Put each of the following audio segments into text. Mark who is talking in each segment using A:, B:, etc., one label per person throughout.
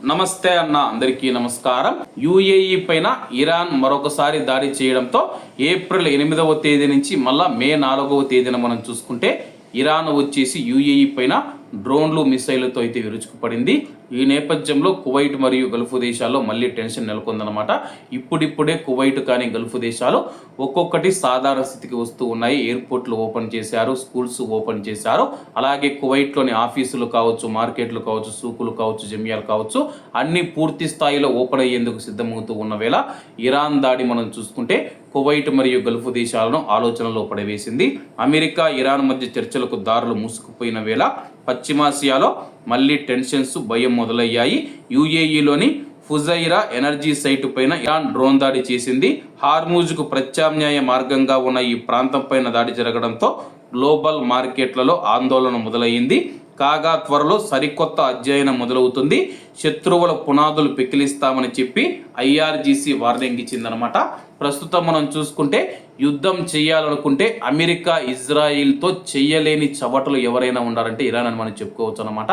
A: నమస్తే అన్న, అందరికీ నమస్కారం. యుఏఈ పైన ఇరాన్ మరొకసారి దాడి చేయడంతో ఏప్రిల్ 8వ తేదీ నుంచి మళ్ళా మే 4వ తేదీన మనం చూసుకుంటే ఇరాన్ వచ్చేసి యుఏఈ పైన డ్రోన్లు మిసైళ్లతో అయితే విరుచుకుపడింది. ఈ నేపథ్యంలో కువైట్ మరియు గల్ఫ్ దేశాల్లో మళ్ళీ టెన్షన్ నెలకొందనమాట. ఇప్పుడిప్పుడే కువైట్ కానీ గల్ఫ్ దేశాలు ఒక్కొక్కటి సాధారణ స్థితికి వస్తూ ఉన్నాయి. ఎయిర్పోర్ట్లు ఓపెన్ చేశారు, స్కూల్స్ ఓపెన్ చేశారు. అలాగే కువైట్లోని ఆఫీసులు కావచ్చు, మార్కెట్లు కావచ్చు, సూకులు కావచ్చు, జమియాలు కావచ్చు, అన్ని పూర్తి స్థాయిలో ఓపెన్ అయ్యేందుకు సిద్ధమవుతూ ఉన్న వేళ ఇరాన్ దాడి మనం చూసుకుంటే కువైట్ మరియు గల్ఫ్ దేశాలను ఆలోచనలో పడవేసింది. అమెరికా ఇరాన్ మధ్య చర్చలకు దారులు మూసుకుపోయిన వేళ పశ్చిమాసియాలో మళ్ళీ టెన్షన్స్, భయం మొదలయ్యాయి. యుఏఈలోని ఫుజైరా ఎనర్జీ సైటు పైన ఇరాన్ డ్రోన్ దాడి చేసింది. హార్మూజ్కు ప్రత్యామ్నాయ మార్గంగా ఉన్న ఈ ప్రాంతం పైన దాడి జరగడంతో గ్లోబల్ మార్కెట్లలో ఆందోళన మొదలయ్యింది. కాగా త్వరలో సరికొత్త అధ్యయనం మొదలవుతుంది. శత్రువుల పునాదులు పెకిలిస్తామని చెప్పి ఐఆర్జీసీ వార్నింగ్ ఇచ్చిందనమాట. ప్రస్తుతం మనం చూసుకుంటే యుద్ధం చేయాలనుకుంటే అమెరికా ఇజ్రాయిల్తో చెయ్యలేని చవటలు ఎవరైనా ఉన్నారంటే ఇరాన్ అని మనం చెప్పుకోవచ్చు అనమాట.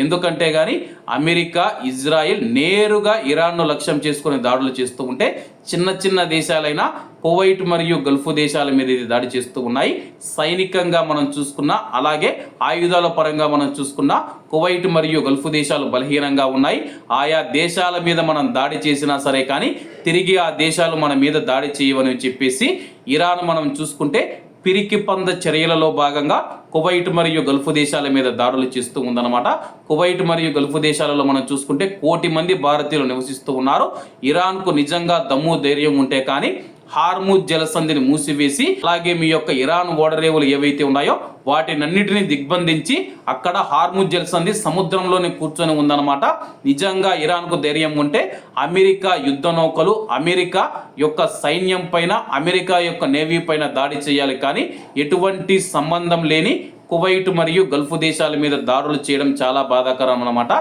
A: ఎందుకంటే కానీ అమెరికా, ఇజ్రాయిల్ నేరుగా ఇరాన్ను లక్ష్యం చేసుకుని దాడులు చేస్తూ ఉంటే చిన్న చిన్న దేశాలైన కువైట్ మరియు గల్ఫ్ దేశాల మీద ఇది దాడి చేస్తూ ఉన్నాయి. సైనికంగా మనం చూసుకున్నా, అలాగే ఆయుధాల పరంగా మనం చూసుకున్నా కువైట్ మరియు గల్ఫ్ దేశాలు బలహీనంగా ఉన్నాయి. ఆయా దేశాల మీద మనం దాడి చేసినా సరే కానీ తిరిగి ఆ దేశాలు మన మీద దాడి చేయవని చెప్పేసి ఇరాన్ మనం చూసుకుంటే పిరికి పంద చర్యలలో భాగంగా కువైట్ మరియు గల్ఫ్ దేశాల మీద దాడులు చేస్తూ ఉందన్నమాట. కువైట్ మరియు గల్ఫ్ దేశాలలో మనం చూసుకుంటే 1 కోటి మంది భారతీయులు నివసిస్తూ ఉన్నారు. ఇరాన్కు నిజంగా దమ్ము ధైర్యం ఉంటే కానీ హార్ముజ్ జలసంధిని మూసివేసి, అలాగే మీ యొక్క ఇరాన్ ఓడరేవులు ఏవైతే ఉన్నాయో వాటినన్నిటిని దిగ్బంధించి అక్కడ హార్ముజ్ జలసంధి సముద్రంలోనే కూర్చొని ఉందన్నమాట. నిజంగా ఇరాన్కు ధైర్యం ఉంటే అమెరికా యుద్ధ నౌకలు, అమెరికా యొక్క సైన్యం పైన, అమెరికా యొక్క నేవీ పైన దాడి చేయాలి. కానీ ఎటువంటి సంబంధం లేని కువైట్ మరియు గల్ఫ్ దేశాల మీద దాడులు చేయడం చాలా బాధాకరం అన్నమాట.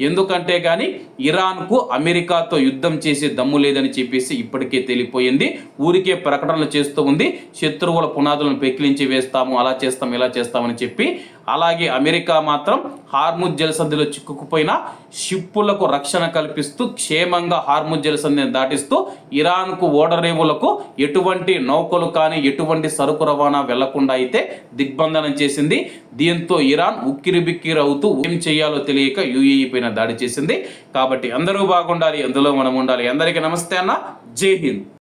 A: ఎందుకంటే కానీ ఇరాన్కు అమెరికాతో యుద్ధం చేసే దమ్ము లేదని చెప్పేసి ఇప్పటికే తేలిపోయింది. ఊరికే ప్రకటనలు చేస్తూ ఉంది. శత్రువుల పునాదులను పెకిలించి వేస్తాము, అలా చేస్తాం, ఇలా చేస్తామని చెప్పి. అలాగే అమెరికా మాత్రం హార్ముజ్ జలసంధిలో చిక్కుకుపోయిన షిప్పులకు రక్షణ కల్పిస్తూ క్షేమంగా హార్ముజ్ జలసంధిని దాటిస్తూ ఇరాన్కు ఓడరేవులకు ఎటువంటి నౌకలు కానీ ఎటువంటి సరుకు రవాణా వెళ్లకుండా అయితే దిగ్బంధనం చేసింది. దీంతో ఇరాన్ ఉక్కిరిబిక్కిరి అవుతూ ఏం చేయాలో తెలియక యుఏఈ పైన దాడి చేసింది. కాబట్టి అందరూ బాగుండాలి, అందులో మనం ఉండాలి. అందరికీ నమస్తే అన్న, జై హింద్.